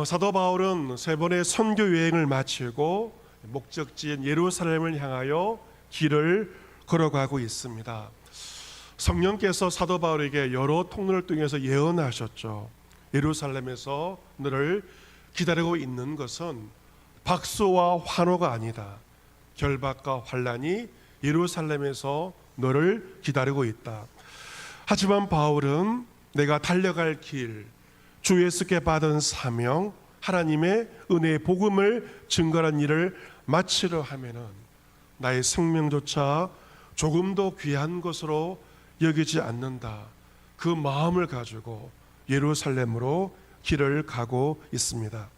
사도 바울은 세 번의 선교 여행을 마치고 목적지인 예루살렘을 향하여 길을 걸어가고 있습니다. 성령께서 사도 바울에게 여러 통로를 통해서 예언하셨죠. 예루살렘에서 너를 기다리고 있는 것은 박수와 환호가 아니다. 결박과 환란이 예루살렘에서 너를 기다리고 있다. 하지만 바울은 내가 달려갈 길, 주 예수께 받은 사명, 하나님의 은혜의 복음을 증거하는 일을 마치려 하면은 나의 생명조차 조금도 귀한 것으로 여기지 않는다. 그 마음을 가지고 예루살렘으로 길을 가고 있습니다.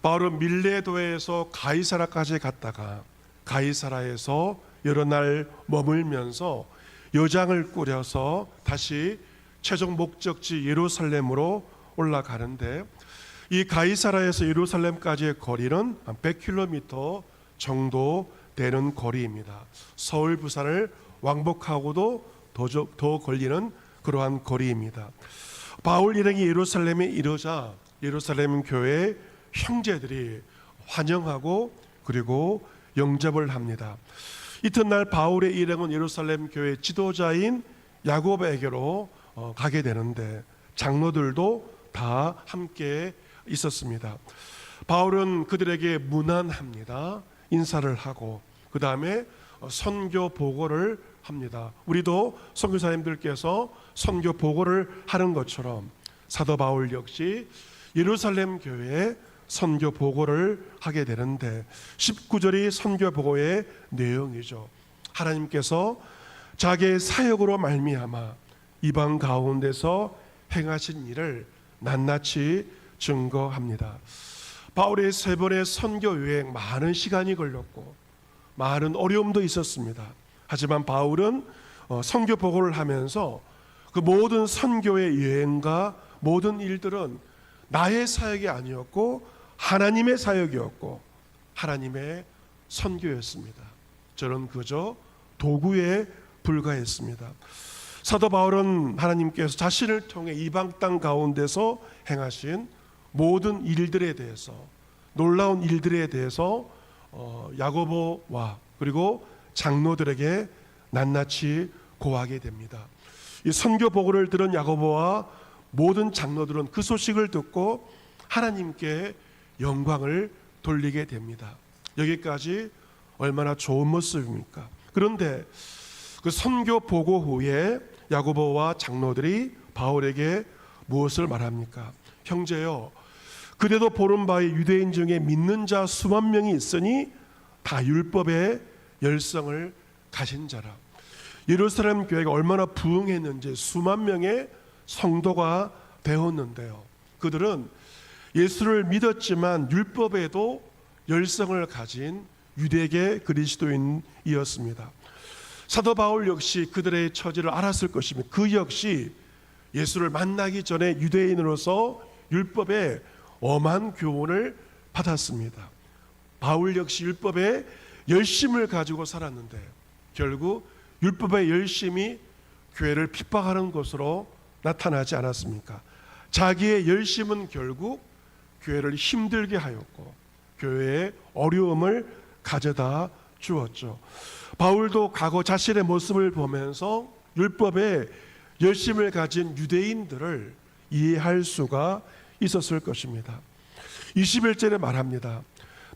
바울은 밀레도에서 가이사라까지 갔다가 가이사라에서 여러 날 머물면서 여장을 꾸려서 다시 최종 목적지 예루살렘으로 올라가는데, 이 가이사라에서 예루살렘까지의 거리는 한 100km 정도 되는 거리입니다. 서울 부산을 왕복하고도 더 걸리는 그러한 거리입니다. 바울 일행이 예루살렘에 이르자 예루살렘 교회 형제들이 환영하고 그리고 영접을 합니다. 이튿날 바울의 일행은 예루살렘 교회 지도자인 야고보에게로 가게 되는데 장로들도 다 함께 있었습니다. 바울은 그들에게 문안합니다. 인사를 하고 그 다음에 선교 보고를 합니다. 우리도 선교사님들께서 선교 보고를 하는 것처럼 사도 바울 역시 예루살렘 교회에 선교 보고를 하게 되는데, 19절이 선교 보고의 내용이죠. 하나님께서 자기의 사역으로 말미암아 이방 가운데서 행하신 일을 낱낱이 증거합니다. 바울의 세 번의 선교 여행 많은 시간이 걸렸고 많은 어려움도 있었습니다. 하지만 바울은 선교 보고를 하면서 그 모든 선교의 여행과 모든 일들은 나의 사역이 아니었고 하나님의 사역이었고 하나님의 선교였습니다. 저는 그저 도구에 불과했습니다. 사도 바울은 하나님께서 자신을 통해 이방 땅 가운데서 행하신 모든 일들에 대해서, 놀라운 일들에 대해서 야고보와 그리고 장로들에게 낱낱이 고하게 됩니다. 이 선교 보고를 들은 야고보와 모든 장로들은 그 소식을 듣고 하나님께 영광을 돌리게 됩니다. 여기까지 얼마나 좋은 모습입니까? 그런데 그 선교 보고 후에 야고보와 장로들이 바울에게 무엇을 말합니까? 형제여, 그대도 보는 바에 유대인 중에 믿는 자 수만 명이 있으니 다 율법의 열성을 가진 자라. 예루살렘 교회가 얼마나 부흥했는지 수만 명의 성도가 되었는데요. 그들은 예수를 믿었지만 율법에도 열성을 가진 유대계 그리스도인이었습니다. 사도 바울 역시 그들의 처지를 알았을 것입니다. 그 역시 예수를 만나기 전에 유대인으로서 율법의 엄한 교훈을 받았습니다. 바울 역시 율법에 열심을 가지고 살았는데 결국 율법의 열심이 교회를 핍박하는 것으로 나타나지 않았습니까? 자기의 열심은 결국 교회를 힘들게 하였고 교회에 어려움을 가져다 주었죠. 바울도 과거 자신의 모습을 보면서 율법에 열심을 가진 유대인들을 이해할 수가 있었을 것입니다. 21절에 말합니다.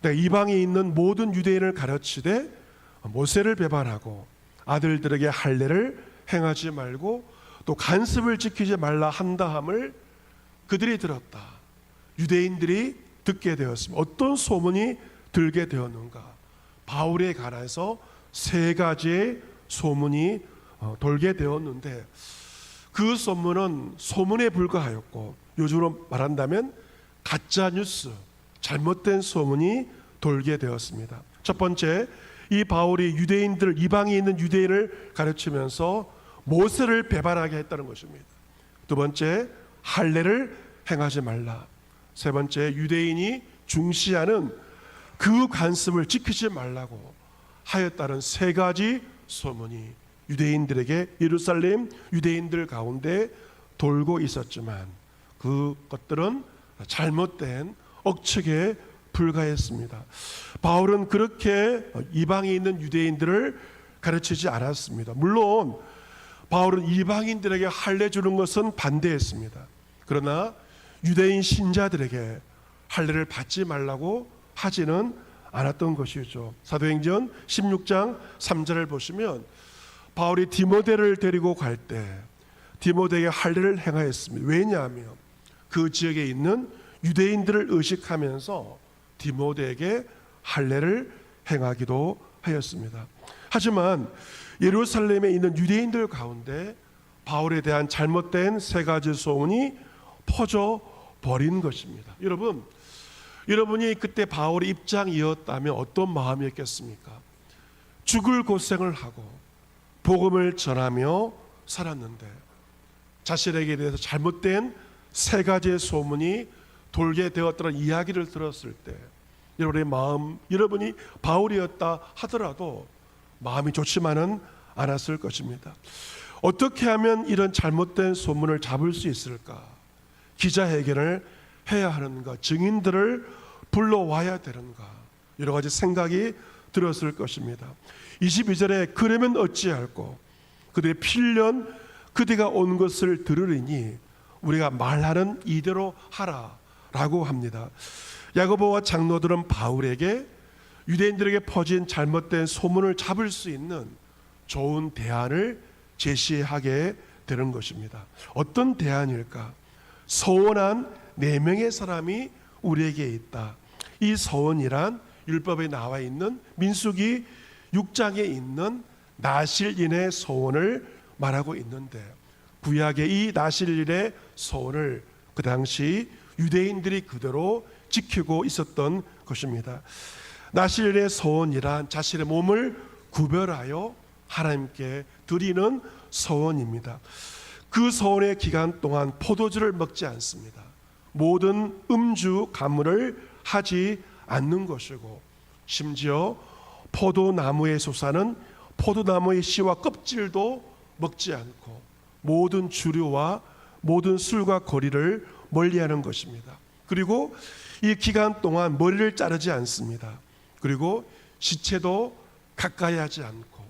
내가 이방에 있는 모든 유대인을 가르치되 모세를 배반하고 아들들에게 할례를 행하지 말고 또 간습을 지키지 말라 한다함을 그들이 들었다. 유대인들이 듣게 되었습니다. 어떤 소문이 들게 되었는가? 바울에 관해서 세 가지의 소문이 돌게 되었는데 그 소문은 소문에 불과하였고 요즘으로 말한다면 가짜 뉴스, 잘못된 소문이 돌게 되었습니다. 첫 번째, 이 바울이 유대인들, 이방에 있는 유대인을 가르치면서 모세를 배반하게 했다는 것입니다. 두 번째, 할례를 행하지 말라. 세 번째, 유대인이 중시하는 그 관습을 지키지 말라고 하였다는 세 가지 소문이 유대인들에게, 예루살렘 유대인들 가운데 돌고 있었지만 그것들은 잘못된 억측에 불과했습니다. 바울은 그렇게 이방에 있는 유대인들을 가르치지 않았습니다. 물론 바울은 이방인들에게 할례 주는 것은 반대했습니다. 그러나 유대인 신자들에게 할례를 받지 말라고 하지는 않았던 것이죠. 사도행전 16장 3절을 보시면 바울이 디모데를 데리고 갈 때 디모데에게 할례를 행하였습니다. 왜냐하면 그 지역에 있는 유대인들을 의식하면서 디모데에게 할례를 행하기도 하였습니다. 하지만 예루살렘에 있는 유대인들 가운데 바울에 대한 잘못된 세 가지 소문이 퍼져 버린 것입니다. 여러분이 그때 바울의 입장이었다면 어떤 마음이었겠습니까? 죽을 고생을 하고 복음을 전하며 살았는데 자신에게 대해서 잘못된 세 가지의 소문이 돌게 되었다는 이야기를 들었을 때 여러분의 마음, 여러분이 바울이었다 하더라도 마음이 좋지만은 않았을 것입니다. 어떻게 하면 이런 잘못된 소문을 잡을 수 있을까? 기자회견을 해야 하는가? 증인들을 불러와야 되는가? 여러 가지 생각이 들었을 것입니다. 22절에 그러면 어찌할꼬? 그들의 필년 그대가 온 것을 들으리니 우리가 말하는 이대로 하라 라고 합니다. 야고보와 장로들은 바울에게 유대인들에게 퍼진 잘못된 소문을 잡을 수 있는 좋은 대안을 제시하게 되는 것입니다. 어떤 대안일까? 서원한 4명의 사람이 우리에게 있다. 이 서원이란 율법에 나와 있는 민수기 6장에 있는 나실인의 서원을 말하고 있는데 구약의 이 나실인의 서원을 그 당시 유대인들이 그대로 지키고 있었던 것입니다. 나실인의 서원이란 자신의 몸을 구별하여 하나님께 드리는 서원입니다. 그 서원의 기간 동안 포도주를 먹지 않습니다. 모든 음주 가물을 하지 않는 것이고 심지어 포도나무에 솟아는 포도나무의 씨와 껍질도 먹지 않고 모든 주류와 모든 술과 거리를 멀리하는 것입니다. 그리고 이 기간 동안 머리를 자르지 않습니다. 그리고 시체도 가까이 하지 않고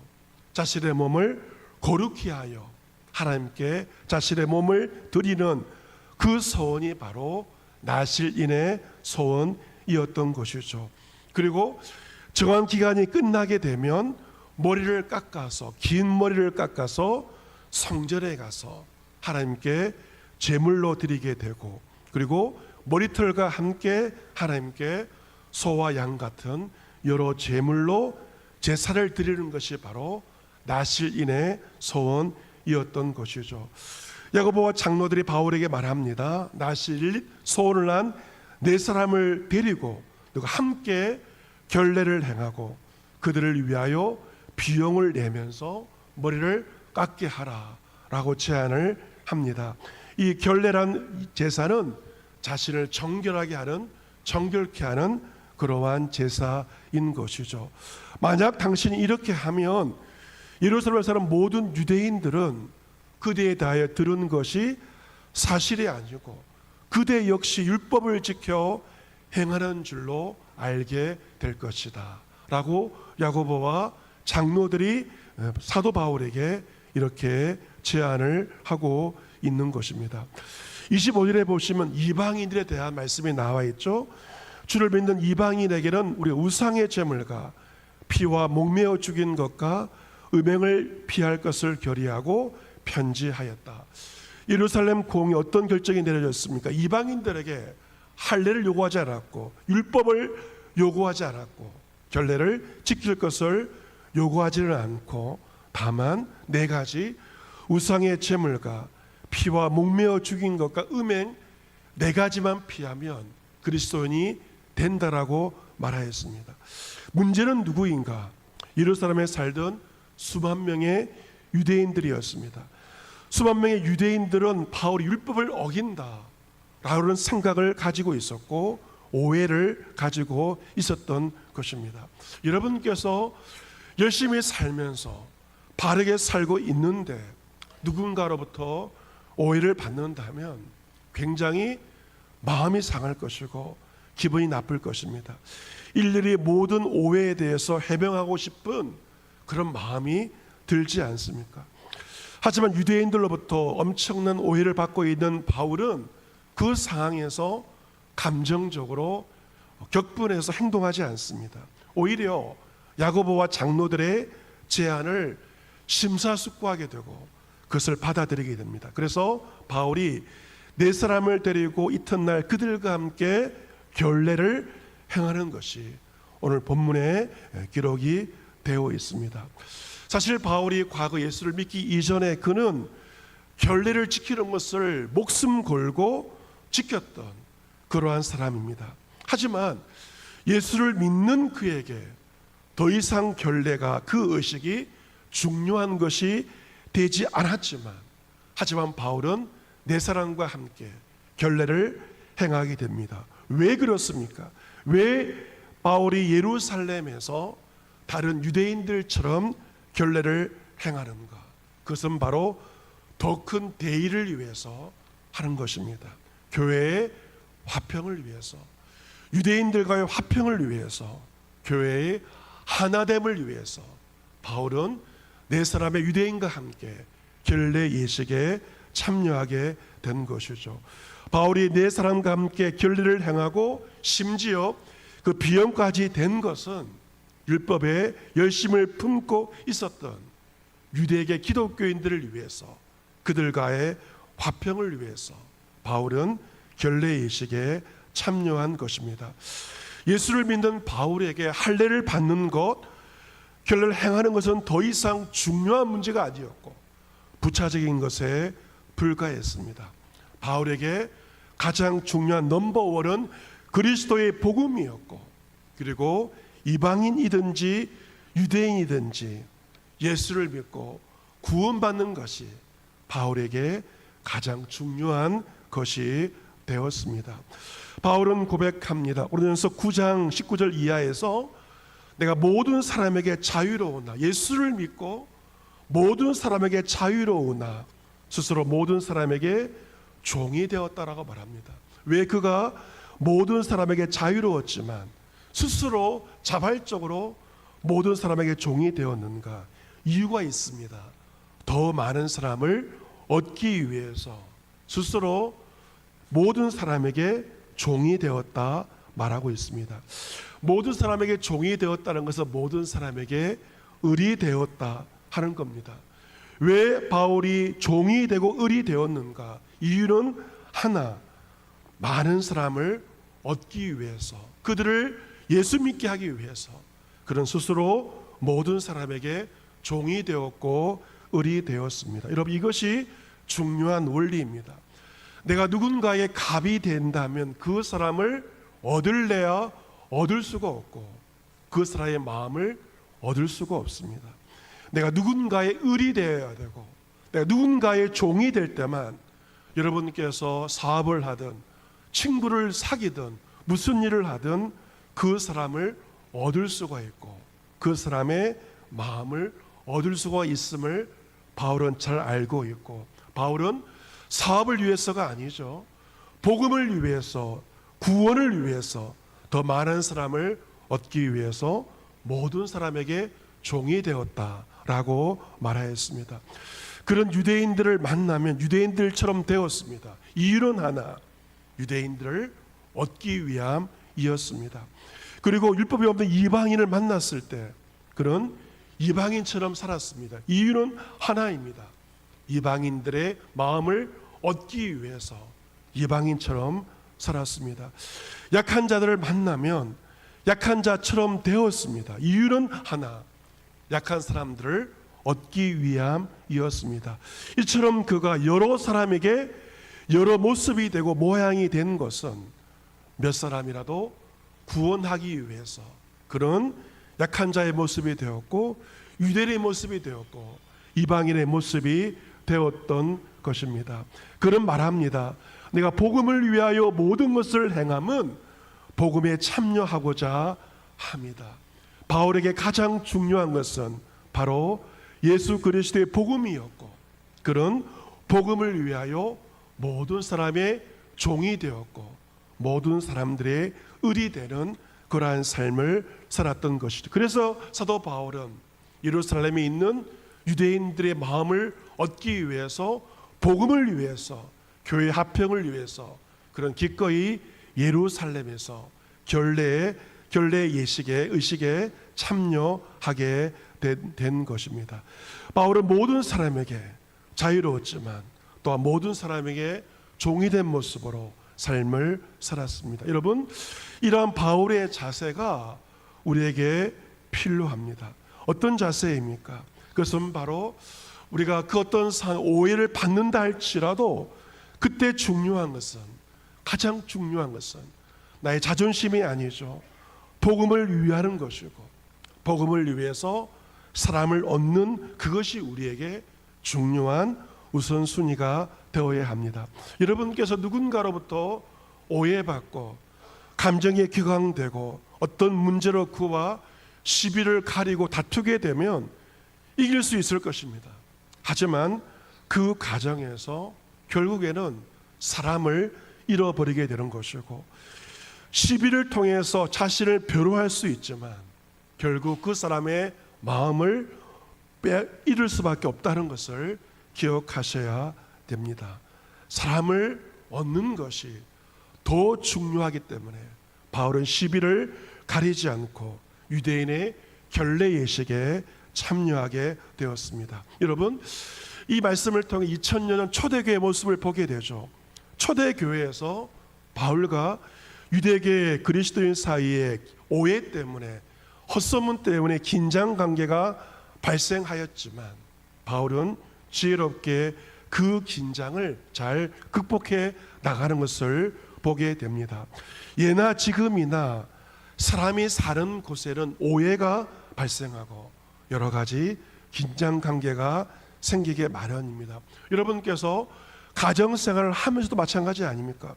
자신의 몸을 거룩히 하여 하나님께 자신의 몸을 드리는 그 서원이 바로 나실인의 서원이었던 것이죠. 그리고 정한 기간이 끝나게 되면 머리를 깎아서 긴 머리를 깎아서 성전에 가서 하나님께 제물로 드리게 되고 그리고 머리털과 함께 하나님께 소와 양 같은 여러 제물로 제사를 드리는 것이 바로 나실인의 서원이었던 것이죠. 야고보와 장로들이 바울에게 말합니다. 나실 서원을 한 4사람을 데리고 누가 함께 결례를 행하고 그들을 위하여 비용을 내면서 머리를 깎게 하라라고 제안을 합니다. 이 결례란 제사는 자신을 정결하게 하는 정결케 하는 그러한 제사인 것이죠. 만약 당신이 이렇게 하면 예루살렘에 사는 모든 유대인들은 그대에 대하여 들은 것이 사실이 아니고 그대 역시 율법을 지켜 행하는 줄로 알게 될 것이다 라고 야고보와 장로들이 사도 바울에게 이렇게 제안을 하고 있는 것입니다. 25절에 보시면 이방인들에 대한 말씀이 나와 있죠. 주를 믿는 이방인에게는 우리 우상의 제물과 피와 목매어 죽인 것과 음행을 피할 것을 결의하고 편지하였다. 예루살렘 공이 어떤 결정이 내려졌습니까? 이방인들에게 할례를 요구하지 않았고 율법을 요구하지 않았고 결례를 지킬 것을 요구하지는 않고 다만 4가지 우상의 제물과 피와 목매어 죽인 것과 음행 4가지만 피하면 그리스도인이 된다라고 말하였습니다. 문제는 누구인가? 예루살렘에 살던 수만 명의 유대인들이었습니다. 수만 명의 유대인들은 바울이 율법을 어긴다라는 생각을 가지고 있었고 오해를 가지고 있었던 것입니다. 여러분께서 열심히 살면서 바르게 살고 있는데 누군가로부터 오해를 받는다면 굉장히 마음이 상할 것이고 기분이 나쁠 것입니다. 일일이 모든 오해에 대해서 해명하고 싶은 그런 마음이 들지 않습니까? 하지만 유대인들로부터 엄청난 오해를 받고 있는 바울은 그 상황에서 감정적으로 격분해서 행동하지 않습니다. 오히려 야고보와 장로들의 제안을 심사숙고하게 되고 그것을 받아들이게 됩니다. 그래서 바울이 네 사람을 데리고 이튿날 그들과 함께 결례를 행하는 것이 오늘 본문에 기록이 되어 있습니다. 사실 바울이 과거 예수를 믿기 이전에 그는 결례를 지키는 것을 목숨 걸고 지켰던 그러한 사람입니다. 하지만 예수를 믿는 그에게 더 이상 결례가, 그 의식이 중요한 것이 되지 않았지만, 하지만 바울은 네 사람과 함께 결례를 행하게 됩니다. 왜 그렇습니까? 왜 바울이 예루살렘에서 다른 유대인들처럼 결례를 행하는가? 그것은 바로 더 큰 대의를 위해서 하는 것입니다. 교회의 화평을 위해서, 유대인들과의 화평을 위해서, 교회의 하나됨을 위해서 바울은 네 사람의 유대인과 함께 결례 예식에 참여하게 된 것이죠. 바울이 네 사람과 함께 결례를 행하고 심지어 그 비용까지 된 것은 율법에 열심을 품고 있었던 유대계 기독교인들을 위해서, 그들과의 화평을 위해서 바울은 결례 예식에 참여한 것입니다. 예수를 믿는 바울에게 할례를 받는 것, 결례를 행하는 것은 더 이상 중요한 문제가 아니었고 부차적인 것에 불과했습니다. 바울에게 가장 중요한 넘버원은 그리스도의 복음이었고, 그리고 이방인이든지 유대인이든지 예수를 믿고 구원받는 것이 바울에게 가장 중요한 것이 되었습니다. 바울은 고백합니다. 고린도전서 9장 19절 이하에서 내가 모든 사람에게 자유로우나, 예수를 믿고 모든 사람에게 자유로우나 스스로 모든 사람에게 종이 되었다라고 말합니다. 왜 그가 모든 사람에게 자유로웠지만 스스로 자발적으로 모든 사람에게 종이 되었는가? 이유가 있습니다. 더 많은 사람을 얻기 위해서 스스로 모든 사람에게 종이 되었다 말하고 있습니다. 모든 사람에게 종이 되었다는 것은 모든 사람에게 을이 되었다 하는 겁니다. 왜 바울이 종이 되고 을이 되었는가? 이유는 하나, 많은 사람을 얻기 위해서, 그들을 예수 믿게 하기 위해서 그는 스스로 모든 사람에게 종이 되었고 을이 되었습니다. 여러분, 이것이 중요한 원리입니다. 내가 누군가의 갑이 된다면 그 사람을 얻을래야 얻을 수가 없고 그 사람의 마음을 얻을 수가 없습니다. 내가 누군가의 을이 되어야 되고 내가 누군가의 종이 될 때만 여러분께서 사업을 하든 친구를 사귀든 무슨 일을 하든 그 사람을 얻을 수가 있고 그 사람의 마음을 얻을 수가 있음을 바울은 잘 알고 있고, 바울은 사업을 위해서가 아니죠. 복음을 위해서, 구원을 위해서, 더 많은 사람을 얻기 위해서 모든 사람에게 종이 되었다라고 말하였습니다. 그런 유대인들을 만나면 유대인들처럼 되었습니다. 이유는 하나, 유대인들을 얻기 위함이었습니다. 그리고 율법이 없는 이방인을 만났을 때 그는 이방인처럼 살았습니다. 이유는 하나입니다. 이방인들의 마음을 얻기 위해서 이방인처럼 살았습니다. 약한 자들을 만나면 약한 자처럼 되었습니다. 이유는 하나, 약한 사람들을 얻기 위함이었습니다. 이처럼 그가 여러 사람에게 여러 모습이 되고 모양이 된 것은 몇 사람이라도 구원하기 위해서 그런 약한 자의 모습이 되었고 유대인의 모습이 되었고 이방인의 모습이 되었던 것입니다. 그는 말합니다. 내가 복음을 위하여 모든 것을 행함은 복음에 참여하고자 합니다. 바울에게 가장 중요한 것은 바로 예수 그리스도의 복음이었고 그는 복음을 위하여 모든 사람의 종이 되었고 모든 사람들의 을이 되는 그러한 삶을 살았던 것이죠. 그래서 사도 바울은 예루살렘에 있는 유대인들의 마음을 얻기 위해서, 복음을 위해서, 교회 합평을 위해서 그런 기꺼이 예루살렘에서 결례 예식에, 의식에 참여하게 된 것입니다. 바울은 모든 사람에게 자유로웠지만 또한 모든 사람에게 종이 된 모습으로 삶을 살았습니다. 여러분, 이러한 바울의 자세가 우리에게 필요합니다. 어떤 자세입니까? 그것은 바로 우리가 그 어떤 오해를 받는다 할지라도 그때 중요한 것은, 가장 중요한 것은 나의 자존심이 아니죠. 복음을 위하는 것이고, 복음을 위해서 사람을 얻는 그것이 우리에게 중요한 우선순위가 되어야 합니다. 여러분께서 누군가로부터 오해받고 감정에 격앙되고 어떤 문제로 그와 시비를 가리고 다투게 되면 이길 수 있을 것입니다. 하지만 그 과정에서 결국에는 사람을 잃어버리게 되는 것이고, 시비를 통해서 자신을 변호할 수 있지만 결국 그 사람의 마음을 잃을 수밖에 없다는 것을 기억하셔야 됩니다. 사람을 얻는 것이 더 중요하기 때문에 바울은 시비를 가리지 않고 유대인의 결례 예식에 참여하게 되었습니다. 여러분, 이 말씀을 통해 2000년 초대교회의 모습을 보게 되죠. 초대교회에서 바울과 유대계 그리스도인 사이에 오해 때문에, 헛소문 때문에 긴장관계가 발생하였지만 바울은 지혜롭게 그 긴장을 잘 극복해 나가는 것을 보게 됩니다. 예나 지금이나 사람이 사는 곳에는 오해가 발생하고 여러 가지 긴장관계가 생기게 마련입니다. 여러분께서 가정생활을 하면서도 마찬가지 아닙니까?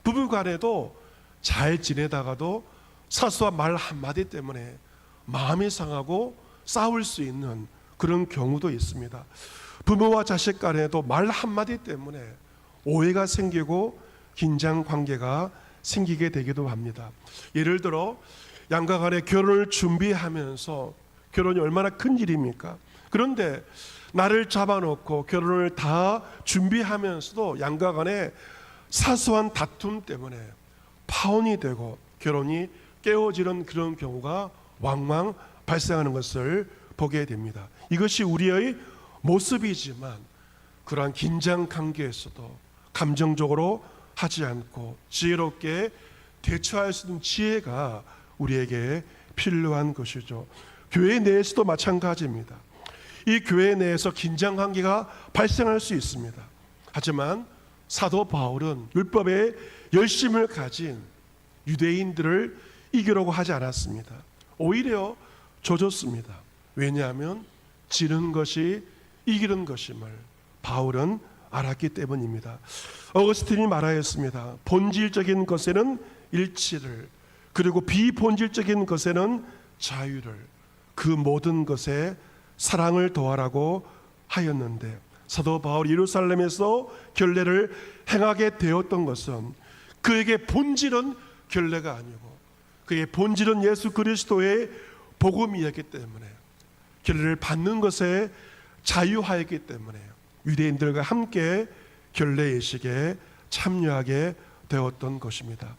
부부간에도 잘 지내다가도 사소한 말 한마디 때문에 마음이 상하고 싸울 수 있는 그런 경우도 있습니다. 부모와 자식 간에도 말 한마디 때문에 오해가 생기고 긴장 관계가 생기게 되기도 합니다. 예를 들어 양가 간에 결혼을 준비하면서, 결혼이 얼마나 큰 일입니까? 그런데 나를 잡아놓고 결혼을 다 준비하면서도 양가 간에 사소한 다툼 때문에 파혼이 되고 결혼이 깨어지는 그런 경우가 왕왕 발생하는 것을 보게 됩니다. 이것이 우리의 모습이지만 그러한 긴장 관계에서도 감정적으로 하지 않고 지혜롭게 대처할 수 있는 지혜가 우리에게 필요한 것이죠. 교회 내에서도 마찬가지입니다. 이 교회 내에서 긴장 관계가 발생할 수 있습니다. 하지만 사도 바울은 율법에 열심을 가진 유대인들을 이기려고 하지 않았습니다. 오히려 조졌습니다. 왜냐하면 지는 것이 이기는 것임을 바울은 알았기 때문입니다. 어거스틴이 말하였습니다. 본질적인 것에는 일치를, 그리고 비본질적인 것에는 자유를, 그 모든 것에 사랑을 더하라고 하였는데, 사도 바울이 예루살렘에서 결례를 행하게 되었던 것은 그에게 본질은 결례가 아니고 그의 본질은 예수 그리스도의 복음이었기 때문에, 결례를 받는 것에 자유하였기 때문에 유대인들과 함께 결례 예식에 참여하게 되었던 것입니다.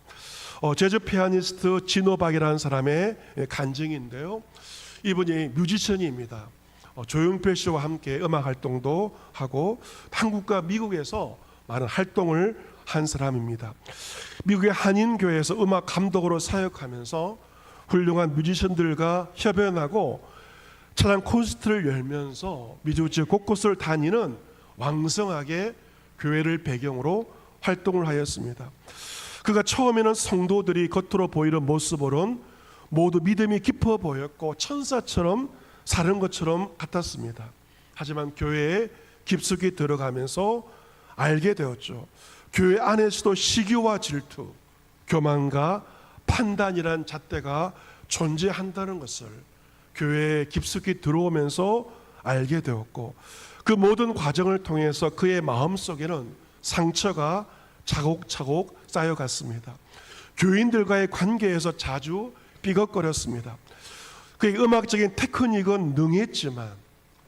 재즈 피아니스트 진호박이라는 사람의 간증인데요, 이분이 뮤지션입니다. 조용필 씨와 함께 음악 활동도 하고 한국과 미국에서 많은 활동을 한 사람입니다. 미국의 한인교회에서 음악 감독으로 사역하면서 훌륭한 뮤지션들과 협연하고 찬양 콘서트를 열면서 미국 지역 곳곳을 다니는 왕성하게 교회를 배경으로 활동을 하였습니다. 그가 처음에는 성도들이 겉으로 보이는 모습으로는 모두 믿음이 깊어 보였고 천사처럼 사는 것처럼 같았습니다. 하지만 교회에 깊숙이 들어가면서 알게 되었죠. 교회 안에서도 시기와 질투, 교만과 판단이란 잣대가 존재한다는 것을 교회에 깊숙이 들어오면서 알게 되었고, 그 모든 과정을 통해서 그의 마음속에는 상처가 차곡차곡 쌓여갔습니다. 교인들과의 관계에서 자주 삐걱거렸습니다. 그의 음악적인 테크닉은 능했지만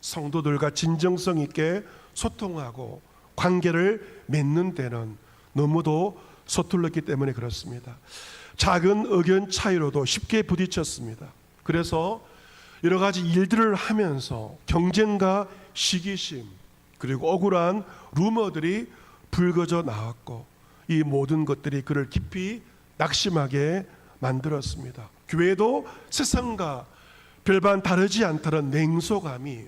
성도들과 진정성 있게 소통하고 관계를 맺는 데는 너무도 서툴렀기 때문에 그렇습니다. 작은 의견 차이로도 쉽게 부딪혔습니다. 그래서 여러 가지 일들을 하면서 경쟁과 시기심 그리고 억울한 루머들이 불거져 나왔고 이 모든 것들이 그를 깊이 낙심하게 만들었습니다. 교회도 세상과 별반 다르지 않다는 냉소감이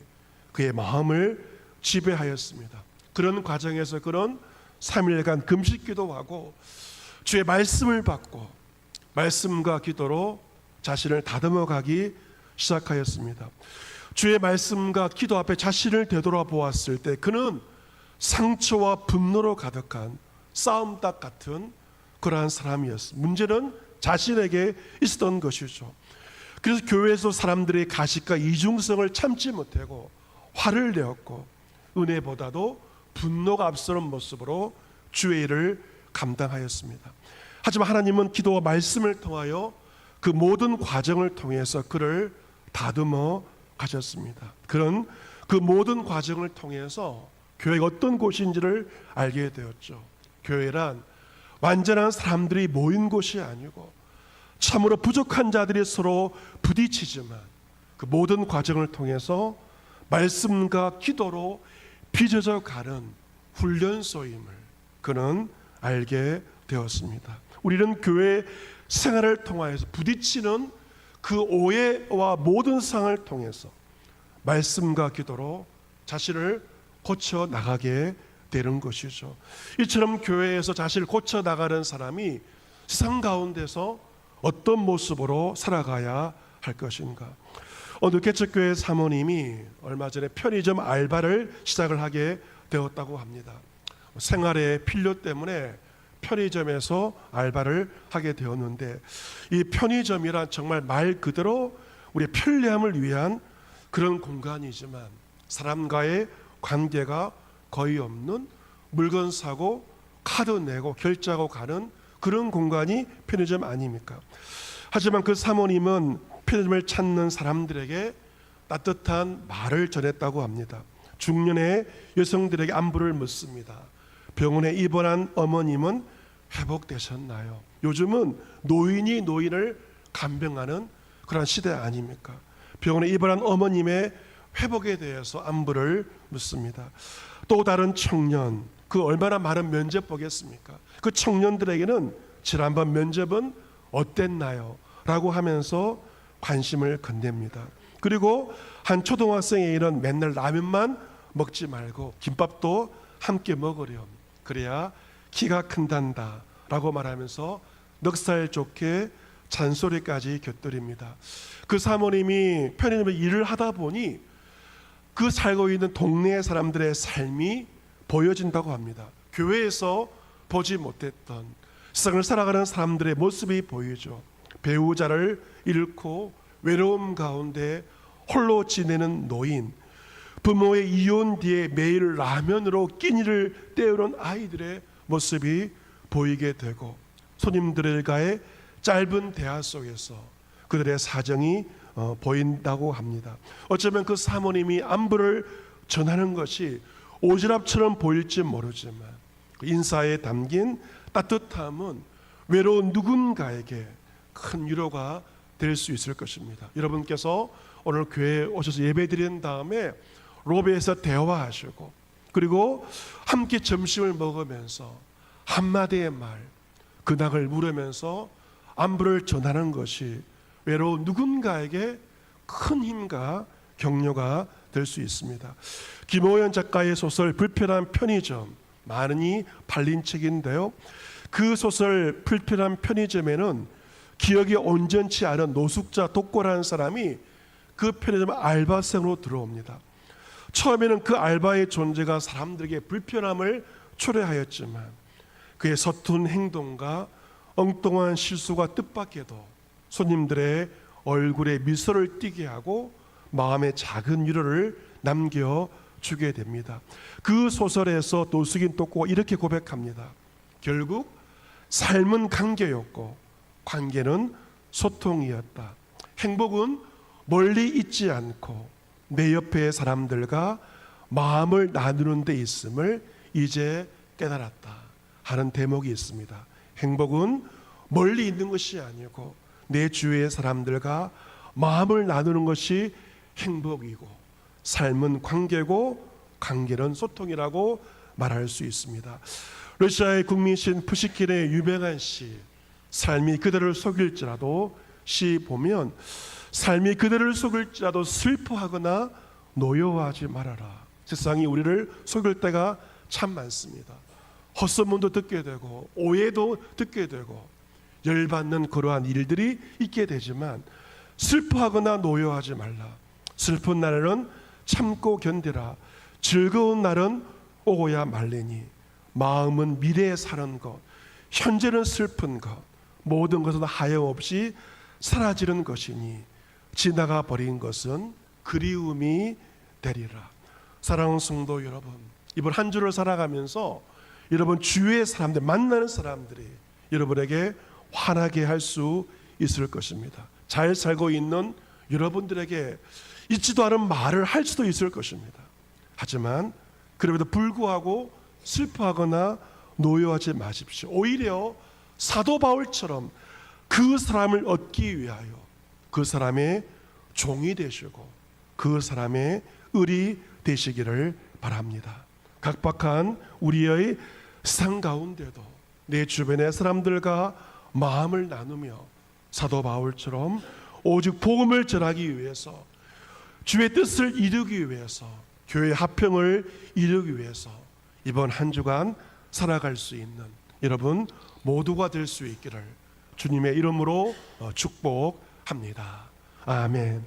그의 마음을 지배하였습니다. 그런 과정에서 그런 3일간 금식 기도하고 주의 말씀을 받고 말씀과 기도로 자신을 다듬어 가기 시작하였습니다. 주의 말씀과 기도 앞에 자신을 되돌아보았을 때 그는 상처와 분노로 가득한 싸움닭 같은 그러한 사람이었습니다. 문제는 자신에게 있었던 것이죠. 그래서 교회에서 사람들의 가식과 이중성을 참지 못하고 화를 내었고 은혜보다도 분노가 앞서는 모습으로 주의 일을 감당하였습니다. 하지만 하나님은 기도와 말씀을 통하여 그 모든 과정을 통해서 그를 다듬어 가셨습니다. 그런 그 모든 과정을 통해서 교회가 어떤 곳인지를 알게 되었죠. 교회란 완전한 사람들이 모인 곳이 아니고 참으로 부족한 자들이 서로 부딪히지만 그 모든 과정을 통해서 말씀과 기도로 빚어져 가는 훈련소임을 그는 알게 되었습니다. 우리는 교회 생활을 통하여서 부딪히는 그 오해와 모든 상을 통해서 말씀과 기도로 자신을 고쳐 나가게 되는 것이죠. 이처럼 교회에서 자신을 고쳐 나가는 사람이 세상 가운데서 어떤 모습으로 살아가야 할 것인가. 오늘 개척교회 사모님이 얼마 전에 편의점 알바를 시작을 하게 되었다고 합니다. 생활의 필요 때문에 편의점에서 알바를 하게 되었는데 이 편의점이란 정말 말 그대로 우리의 편리함을 위한 그런 공간이지만 사람과의 관계가 거의 없는 물건 사고 카드 내고 결제하고 가는 그런 공간이 편의점 아닙니까? 하지만 그 사모님은 편의점을 찾는 사람들에게 따뜻한 말을 전했다고 합니다. 중년의 여성들에게 안부를 묻습니다. 병원에 입원한 어머님은 회복되셨나요? 요즘은 노인이 노인을 간병하는 그런 시대 아닙니까? 병원에 입원한 어머님의 회복에 대해서 안부를 묻습니다. 또 다른 청년, 그 얼마나 많은 면접 보겠습니까? 그 청년들에게는 지난번 면접은 어땠나요? 라고 하면서 관심을 건넵니다. 그리고 한 초등학생의 일은 맨날 라면만 먹지 말고 김밥도 함께 먹으렴. 그래야 키가 큰단다 라고 말하면서 넉살 좋게 잔소리까지 곁들입니다. 그 사모님이 편의점에 일을 하다 보니 그 살고 있는 동네 사람들의 삶이 보여진다고 합니다. 교회에서 보지 못했던 세상을 살아가는 사람들의 모습이 보이죠. 배우자를 잃고 외로움 가운데 홀로 지내는 노인, 부모의 이혼 뒤에 매일 라면으로 끼니를 때우는 아이들의 모습이 보이게 되고 손님들과의 짧은 대화 속에서 그들의 사정이 보인다고 합니다. 어쩌면 그 사모님이 안부를 전하는 것이 오지랖처럼 보일지 모르지만 인사에 담긴 따뜻함은 외로운 누군가에게 큰 위로가 될 수 있을 것입니다. 여러분께서 오늘 교회에 오셔서 예배드린 다음에 로비에서 대화하시고 그리고 함께 점심을 먹으면서 한마디의 말, 근황을 물으면서 안부를 전하는 것이 외로운 누군가에게 큰 힘과 격려가 될 수 있습니다. 김호연 작가의 소설 불편한 편의점, 많이 팔린 책인데요. 그 소설 불편한 편의점에는 기억이 온전치 않은 노숙자 독고라는 사람이 그 편의점 알바생으로 들어옵니다. 처음에는 그 알바의 존재가 사람들에게 불편함을 초래하였지만 그의 서툰 행동과 엉뚱한 실수가 뜻밖에도 손님들의 얼굴에 미소를 띠게 하고 마음에 작은 위로를 남겨주게 됩니다. 그 소설에서 노숙인 독고가 이렇게 고백합니다. 결국 삶은 관계였고 관계는 소통이었다. 행복은 멀리 있지 않고 내 옆의 사람들과 마음을 나누는 데 있음을 이제 깨달았다 하는 대목이 있습니다. 행복은 멀리 있는 것이 아니고 내 주위의 사람들과 마음을 나누는 것이 행복이고, 삶은 관계고 관계는 소통이라고 말할 수 있습니다. 러시아의 국민신 푸시킨의 유명한 시, 삶이 그대를 속일지라도 시 보면, 삶이 그대를 속일지라도 슬퍼하거나 노여워하지 말아라. 세상이 우리를 속일 때가 참 많습니다. 헛소문도 듣게 되고 오해도 듣게 되고 열받는 그러한 일들이 있게 되지만, 슬퍼하거나 노여워하지 말라. 슬픈 날에는 참고 견디라. 즐거운 날은 오고야 말리니 마음은 미래에 사는 것, 현재는 슬픈 것, 모든 것은 하염없이 사라지는 것이니 지나가 버린 것은 그리움이 되리라. 사랑하는 성도 여러분, 이번 한 주를 살아가면서 여러분 주위의 사람들, 만나는 사람들이 여러분에게 화나게 할 수 있을 것입니다. 잘 살고 있는 여러분들에게 있지도 않은 말을 할 수도 있을 것입니다. 하지만 그럼에도 불구하고 슬퍼하거나 노여워하지 마십시오. 오히려 사도 바울처럼 그 사람을 얻기 위하여 그 사람의 종이 되시고 그 사람의 을이 되시기를 바랍니다. 각박한 우리의 상 가운데도 내 주변의 사람들과 마음을 나누며 사도 바울처럼 오직 복음을 전하기 위해서, 주의 뜻을 이루기 위해서, 교회 합평을 이루기 위해서 이번 한 주간 살아갈 수 있는 여러분 모두가 될 수 있기를 주님의 이름으로 축복합니다. 아멘.